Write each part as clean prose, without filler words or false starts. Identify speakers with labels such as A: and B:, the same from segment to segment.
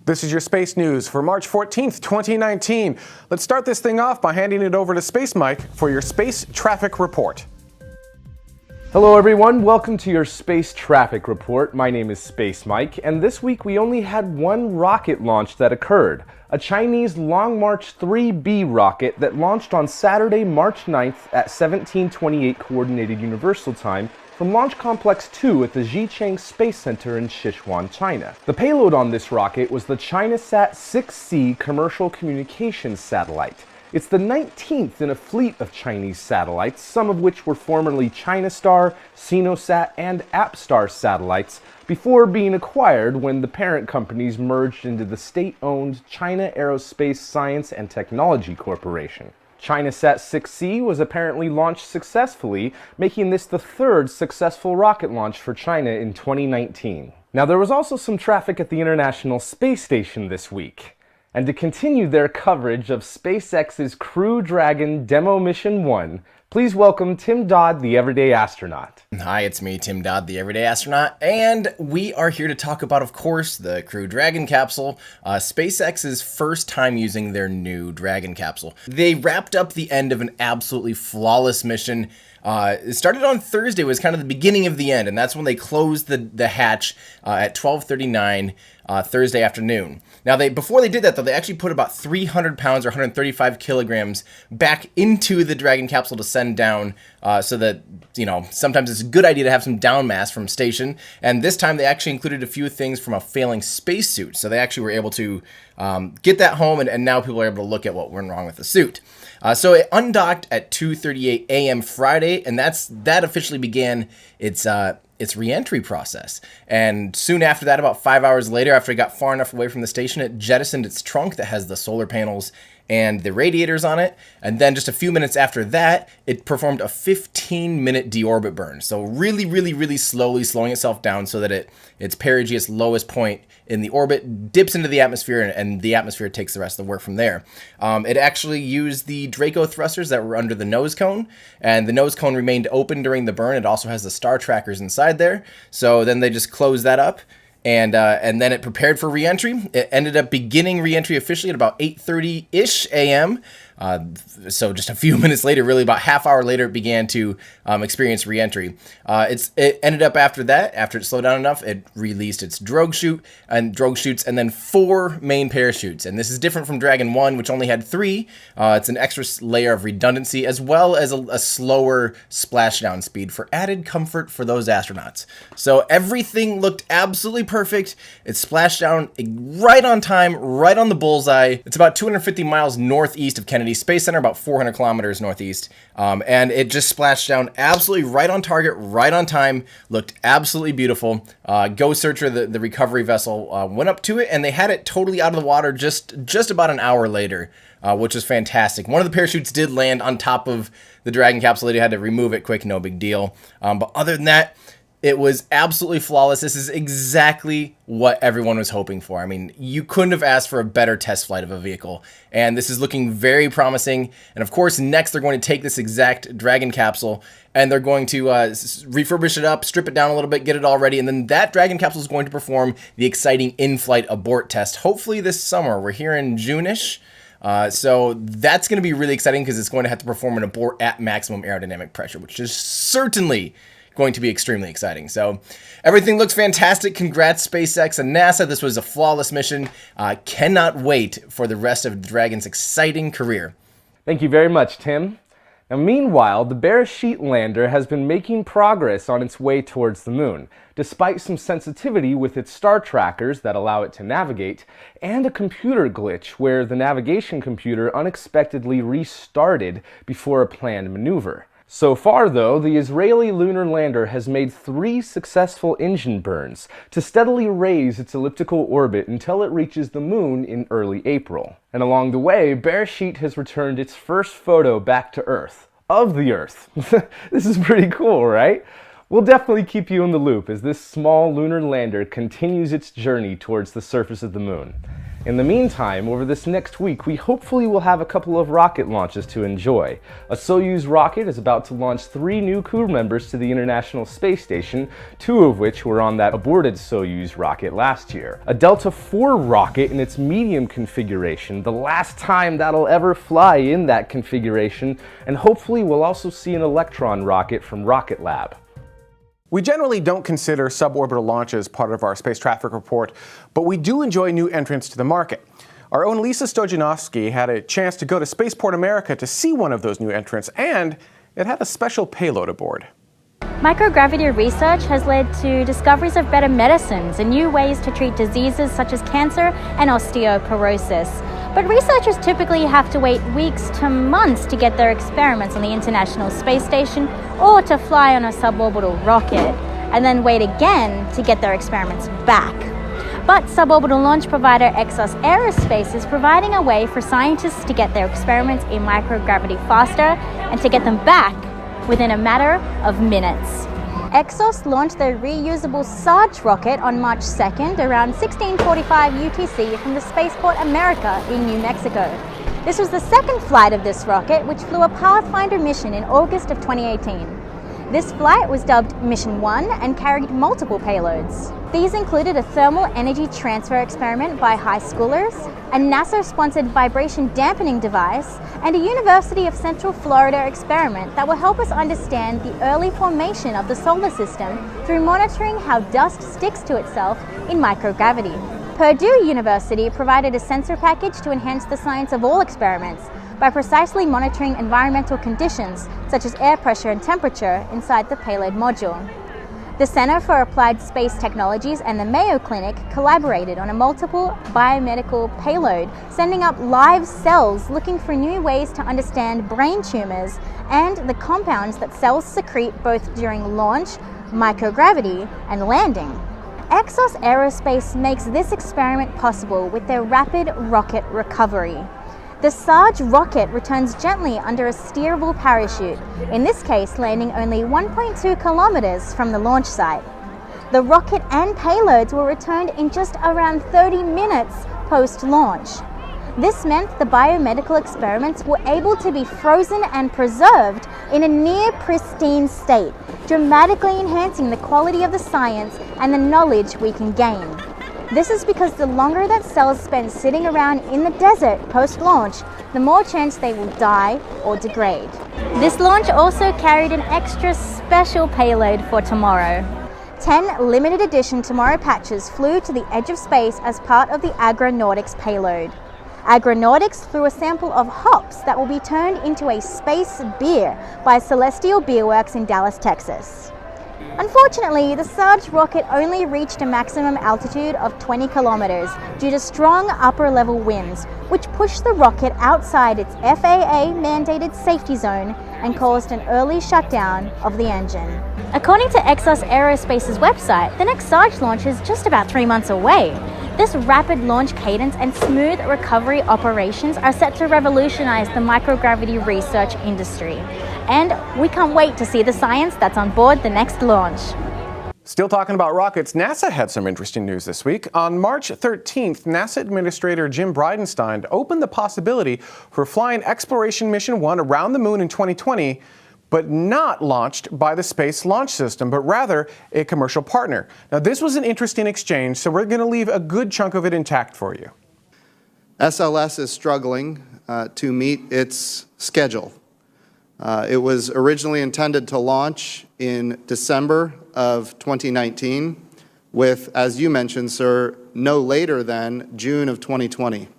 A: This is your space news for March 14th, 2019. Let's start this thing off by handing it over to Space Mike for your space traffic report.
B: Hello everyone, welcome to your space traffic report. My name is Space Mike, and this week we only had one rocket launch that occurred. A Chinese Long March 3B rocket that launched on Saturday, March 9th at 1728 Coordinated Universal Time from Launch Complex 2 at the Xichang Space Center in Sichuan, China. The payload on this rocket was the ChinaSat 6C commercial communications satellite. It's the 19th in a fleet of Chinese satellites, some of which were formerly ChinaStar, Sinosat, and AppStar satellites, before being acquired when the parent companies merged into the state-owned China Aerospace Science and Technology Corporation. ChinaSat 6C was apparently launched successfully, making this the third successful rocket launch for China in 2019. Now, there was also some traffic at the International Space Station this week. And to continue their coverage of SpaceX's Crew Dragon Demo Mission 1, please welcome Tim Dodd, the Everyday Astronaut.
C: Hi, it's me, Tim Dodd, the Everyday Astronaut, and we are here to talk about, of course, the Crew Dragon capsule, SpaceX's first time using their new Dragon capsule. They wrapped up the end of an absolutely flawless mission. It started on Thursday, was kind of the beginning of the end, and that's when they closed the hatch at 12:39 Thursday afternoon. Now, before they did that, though, they actually put about 300 pounds or 135 kilograms back into the Dragon capsule to send down, so that, you know, sometimes it's a good idea to have some down mass from station, and this time they actually included a few things from a failing spacesuit, so they actually were able to get that home, and now people are able to look at what went wrong with the suit. So it undocked at 2:38 a.m. Friday, and that officially began its re-entry process. And soon after that, about 5 hours later, after it got far enough away from the station, it jettisoned its trunk that has the solar panels and the radiators on it. And then just a few minutes after that, it performed a 15-minute deorbit burn. So really, really, really slowly slowing itself down so that its perigeous lowest point in the orbit dips into the atmosphere, and the atmosphere takes the rest of the work from there. It actually used the Draco thrusters that were under the nose cone, and the nose cone remained open during the burn. It also has the star trackers inside there. So then they just closed that up. And then it prepared for re-entry. It ended up beginning re-entry officially at about 8:30-ish a.m. So just a few minutes later, really about half hour later, it began to experience re-entry. It ended up after it slowed down enough, it released its drogue chutes, and then 4 main parachutes. And this is different from Dragon 1, which only had 3. It's an extra layer of redundancy, as well as a slower splashdown speed for added comfort for those astronauts. So everything looked absolutely perfect. It splashed down right on time, right on the bullseye. It's about 250 miles northeast of Kennedy Space Center, about 400 kilometers northeast, and it just splashed down absolutely right on target, right on time. Looked absolutely beautiful. Go Searcher, the recovery vessel, went up to it, and they had it totally out of the water just about an hour later, which was fantastic. One of the parachutes did land on top of the Dragon capsule. They had to remove it quick, no big deal. But other than that, it was absolutely flawless. This is exactly what everyone was hoping for. I mean, you couldn't have asked for a better test flight of a vehicle. And this is looking very promising. And of course, next they're going to take this exact Dragon capsule and they're going to refurbish it up, strip it down a little bit, get it all ready. And then that Dragon capsule is going to perform the exciting in-flight abort test, hopefully this summer. We're here in June-ish. So that's going to be really exciting because it's going to have to perform an abort at maximum aerodynamic pressure, which is certainly going to be extremely exciting. So everything looks fantastic. Congrats, SpaceX and NASA. This was a flawless mission. Cannot wait for the rest of Dragon's exciting career.
B: Thank you very much, Tim. Now, meanwhile, the Beresheet lander has been making progress on its way towards the moon, despite some sensitivity with its star trackers that allow it to navigate, and a computer glitch where the navigation computer unexpectedly restarted before a planned maneuver. So far, though, the Israeli lunar lander has made 3 successful engine burns to steadily raise its elliptical orbit until it reaches the moon in early April. And along the way, Beresheet has returned its first photo back to Earth. Of the Earth. This is pretty cool, right? We'll definitely keep you in the loop as this small lunar lander continues its journey towards the surface of the moon. In the meantime, over this next week, we hopefully will have a couple of rocket launches to enjoy. A Soyuz rocket is about to launch 3 new crew members to the International Space Station, 2 of which were on that aborted Soyuz rocket last year. A Delta IV rocket in its medium configuration, the last time that'll ever fly in that configuration, and hopefully we'll also see an Electron rocket from Rocket Lab.
A: We generally don't consider suborbital launches part of our space traffic report, but we do enjoy new entrants to the market. Our own Lisa Stojanovsky had a chance to go to Spaceport America to see one of those new entrants, and it had a special payload aboard.
D: Microgravity research has led to discoveries of better medicines and new ways to treat diseases such as cancer and osteoporosis. But researchers typically have to wait weeks to months to get their experiments on the International Space Station or to fly on a suborbital rocket, and then wait again to get their experiments back. But suborbital launch provider Exos Aerospace is providing a way for scientists to get their experiments in microgravity faster and to get them back within a matter of minutes. Exos launched their reusable Sarge rocket on March 2nd around 1645 UTC from the Spaceport America in New Mexico. This was the second flight of this rocket, which flew a Pathfinder mission in August of 2018. This flight was dubbed Mission 1 and carried multiple payloads. These included a thermal energy transfer experiment by high schoolers, a NASA-sponsored vibration dampening device, and a University of Central Florida experiment that will help us understand the early formation of the solar system through monitoring how dust sticks to itself in microgravity. Purdue University provided a sensor package to enhance the science of all experiments by precisely monitoring environmental conditions such as air pressure and temperature inside the payload module. The Center for Applied Space Technologies and the Mayo Clinic collaborated on a multiple biomedical payload, sending up live cells looking for new ways to understand brain tumors and the compounds that cells secrete both during launch, microgravity, and landing. Exos Aerospace makes this experiment possible with their rapid rocket recovery. The Sarge rocket returns gently under a steerable parachute, in this case landing only 1.2 kilometers from the launch site. The rocket and payloads were returned in just around 30 minutes post-launch. This meant the biomedical experiments were able to be frozen and preserved in a near pristine state, dramatically enhancing the quality of the science and the knowledge we can gain. This is because the longer that cells spend sitting around in the desert post-launch, the more chance they will die or degrade. This launch also carried an extra special payload for tomorrow. 10 limited edition Tomorrow patches flew to the edge of space as part of the Agronautics payload. Agronautics flew a sample of hops that will be turned into a space beer by Celestial Beerworks in Dallas, Texas. Unfortunately, the Sarge rocket only reached a maximum altitude of 20 kilometers due to strong upper-level winds, which pushed the rocket outside its FAA-mandated safety zone and caused an early shutdown of the engine. According to Exos Aerospace's website, the next Sarge launch is just about 3 months away. This rapid launch cadence and smooth recovery operations are set to revolutionize the microgravity research industry. And we can't wait to see the science that's on board the next launch.
A: Still talking about rockets, NASA had some interesting news this week. On March 13th, NASA Administrator Jim Bridenstine opened the possibility for flying Exploration Mission 1 around the moon in 2020, but not launched by the Space Launch System, but rather a commercial partner. Now, this was an interesting exchange, so we're going to leave a good chunk of it intact for you.
E: SLS is struggling to meet its schedule. It was originally intended to launch in December of 2019 with, as you mentioned, sir, no later than June of 2020.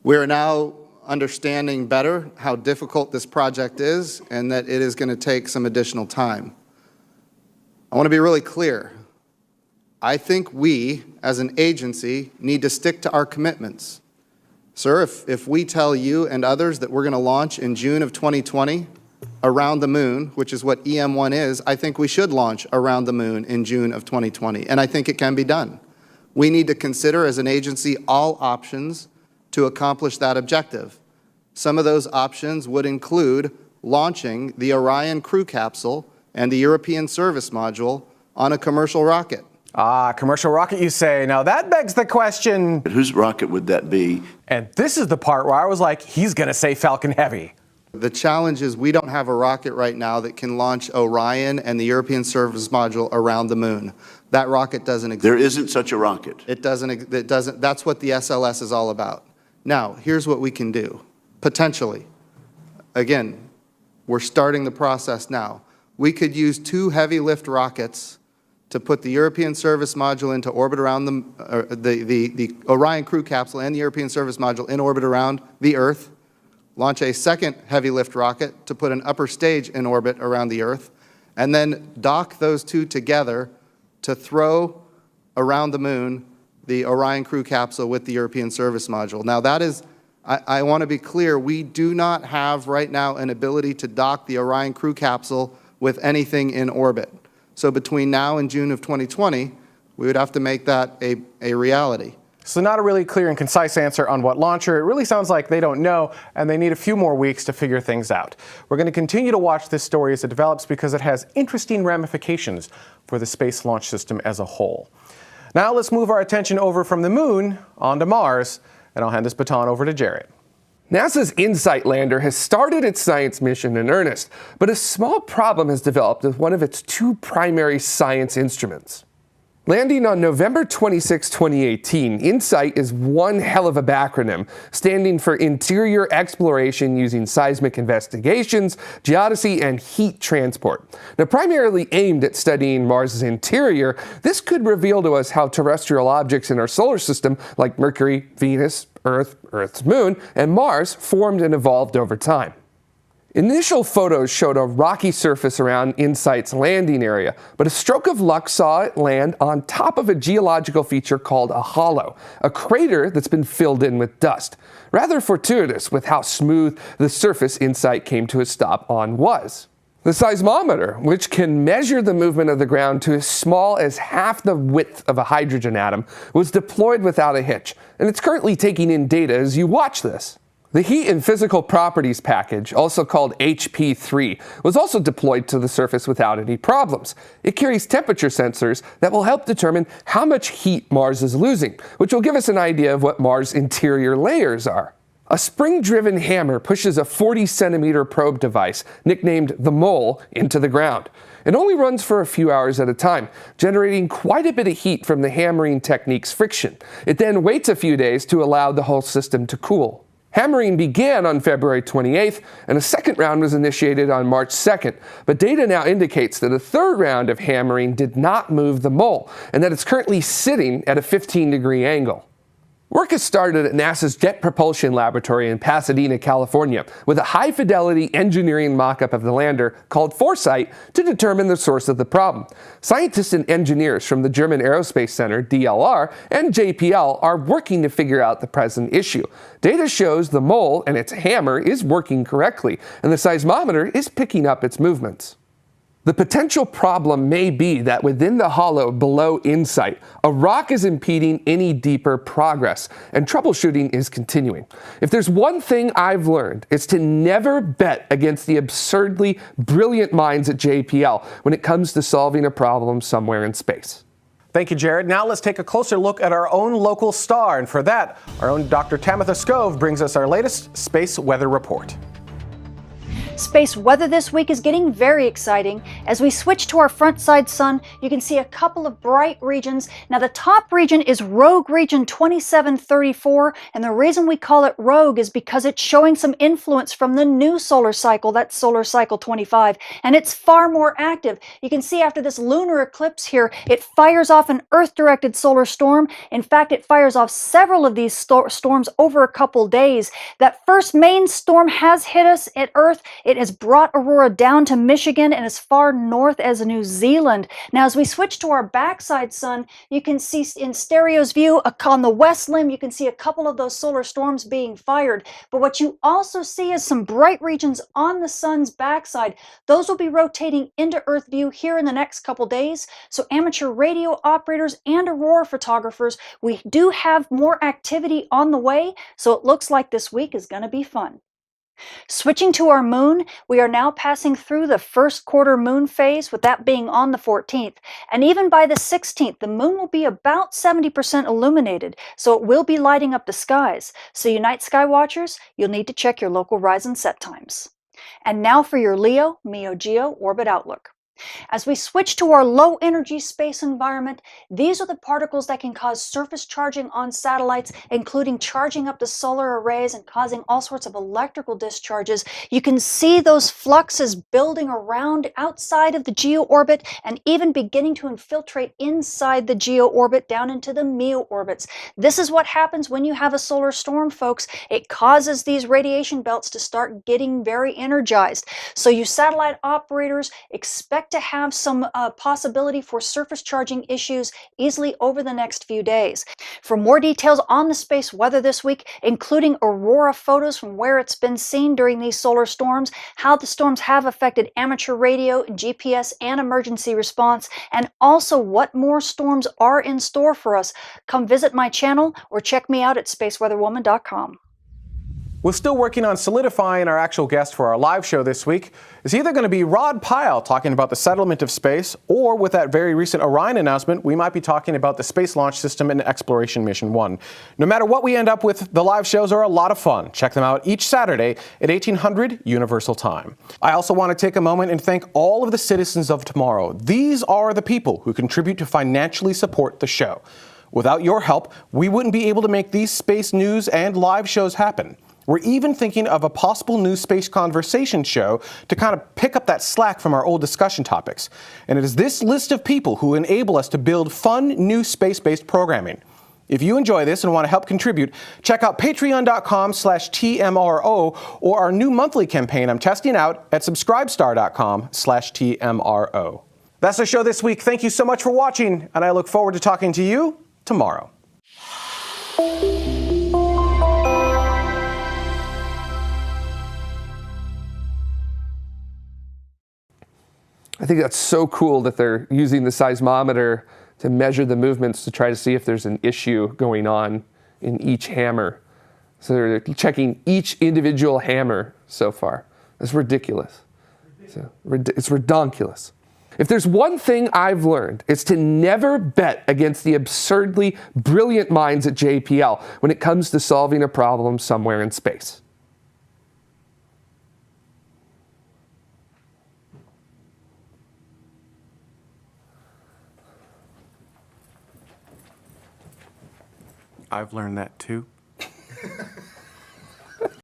E: We are now understanding better how difficult this project is and that it is going to take some additional time. I want to be really clear. I think we, as an agency, need to stick to our commitments. Sir, if we tell you and others that we're going to launch in June of 2020 around the moon, which is what EM1 is, I think we should launch around the moon in June of 2020, and I think it can be done. We need to consider as an agency all options to accomplish that objective. Some of those options would include launching the Orion crew capsule and the European service module on a commercial rocket.
A: Ah, commercial rocket, you say. Now that begs the question.
F: Whose rocket would that be?
A: And this is the part where I was like, he's going to say Falcon Heavy.
E: The challenge is we don't have a rocket right now that can launch Orion and the European Service Module around the moon. That rocket doesn't exist.
F: There isn't such a rocket.
E: It doesn't, that's what the SLS is all about. Now, here's what we can do, potentially. Again, we're starting the process now. We could use 2 heavy lift rockets to put the European Service Module into orbit around the Orion crew capsule and the European Service Module in orbit around the Earth, launch a second heavy lift rocket to put an upper stage in orbit around the Earth, and then dock those 2 together to throw around the moon the Orion crew capsule with the European Service Module. Now that is, I want to be clear, we do not have right now an ability to dock the Orion crew capsule with anything in orbit. So between now and June of 2020, we would have to make that a reality.
A: So not a really clear and concise answer on what launcher. It really sounds like they don't know, and they need a few more weeks to figure things out. We're going to continue to watch this story as it develops because it has interesting ramifications for the Space Launch System as a whole. Now let's move our attention over from the moon onto Mars, and I'll hand this baton over to Jared.
G: NASA's InSight lander has started its science mission in earnest, but a small problem has developed with one of its 2 primary science instruments. Landing on November 26, 2018, InSight is one hell of a backronym, standing for Interior Exploration Using Seismic Investigations, Geodesy, and Heat Transport. Now, primarily aimed at studying Mars's interior, this could reveal to us how terrestrial objects in our solar system, like Mercury, Venus, Earth, Earth's moon, and Mars, formed and evolved over time. Initial photos showed a rocky surface around InSight's landing area, but a stroke of luck saw it land on top of a geological feature called a hollow, a crater that's been filled in with dust. Rather fortuitous with how smooth the surface InSight came to a stop on was. The seismometer, which can measure the movement of the ground to as small as half the width of a hydrogen atom, was deployed without a hitch, and it's currently taking in data as you watch this. The Heat and Physical Properties package, also called HP3, was also deployed to the surface without any problems. It carries temperature sensors that will help determine how much heat Mars is losing, which will give us an idea of what Mars' interior layers are. A spring-driven hammer pushes a 40-centimeter probe device, nicknamed the Mole, into the ground. It only runs for a few hours at a time, generating quite a bit of heat from the hammering technique's friction. It then waits a few days to allow the whole system to cool. Hammering began on February 28th, and a second round was initiated on March 2nd, but data now indicates that a third round of hammering did not move the mole, and that it's currently sitting at a 15-degree angle. Work has started at NASA's Jet Propulsion Laboratory in Pasadena, California, with a high-fidelity engineering mock-up of the lander called Foresight to determine the source of the problem. Scientists and engineers from the German Aerospace Center, DLR, and JPL are working to figure out the present issue. Data shows the mole and its hammer is working correctly, and the seismometer is picking up its movements. The potential problem may be that within the hollow below InSight, a rock is impeding any deeper progress, and troubleshooting is continuing. If there's one thing I've learned, it's to never bet against the absurdly brilliant minds at JPL when it comes to solving a problem somewhere in space.
A: Thank you, Jared. Now let's take a closer look at our own local star, and for that, our own Dr. Tamitha Skov brings us our latest space weather report.
H: Space weather this week is getting very exciting. As we switch to our front side sun, you can see a couple of bright regions. Now the top region is Rogue Region 2734, and the reason we call it Rogue is because it's showing some influence from the new solar cycle, that's solar cycle 25, and it's far more active. You can see after this lunar eclipse here, it fires off an Earth-directed solar storm. In fact, it fires off several of these storms over a couple days. That first main storm has hit us at Earth. It has brought aurora down to Michigan and as far north as New Zealand. Now, as we switch to our backside sun, you can see in stereo's view on the west limb, you can see a couple of those solar storms being fired. But what you also see is some bright regions on the sun's backside. Those will be rotating into Earth view here in the next couple days. So amateur radio operators and aurora photographers, we do have more activity on the way. So it looks like this week is going to be fun. Switching to our moon, we are now passing through the first quarter moon phase, with that being on the 14th. And even by the 16th, the moon will be about 70% illuminated, so it will be lighting up the skies. So you night sky watchers, you'll need to check your local rise and set times. And now for your Leo, Meo Geo Orbit Outlook. As we switch to our low energy space environment, these are the particles that can cause surface charging on satellites, including charging up the solar arrays and causing all sorts of electrical discharges. You can see those fluxes building around outside of the geo-orbit and even beginning to infiltrate inside the geo-orbit down into the MEO-orbits. This is what happens when you have a solar storm, folks. It causes these radiation belts to start getting very energized. So you satellite operators, expect to have some possibility for surface charging issues easily over the next few days. For more details on the space weather this week, including aurora photos from where it's been seen during these solar storms, how the storms have affected amateur radio, GPS, and emergency response, and also what more storms are in store for us, come visit my channel or check me out at spaceweatherwoman.com.
A: We're still working on solidifying our actual guest for our live show this week. It's either going to be Rod Pyle talking about the settlement of space, or with that very recent Orion announcement, we might be talking about the Space Launch System and Exploration Mission 1. No matter what we end up with, the live shows are a lot of fun. Check them out each Saturday at 1800 Universal Time. I also want to take a moment and thank all of the citizens of tomorrow. These are the people who contribute to financially support the show. Without your help, we wouldn't be able to make these space news and live shows happen. We're even thinking of a possible new space conversation show to kind of pick up that slack from our old discussion topics. And it is this list of people who enable us to build fun, new space-based programming. If you enjoy this and want to help contribute, check out patreon.com/TMRO or our new monthly campaign I'm testing out at subscribestar.com/TMRO. That's the show this week. Thank you so much for watching, and I look forward to talking to you tomorrow.
G: I think that's so cool that they're using the seismometer to measure the movements to try to see if there's an issue going on in each hammer. So they're checking each individual hammer so far. It's ridiculous. It's redonkulous. If there's one thing I've learned, it's to never bet against the absurdly brilliant minds at JPL when it comes to solving a problem somewhere in space.
A: I've learned that too.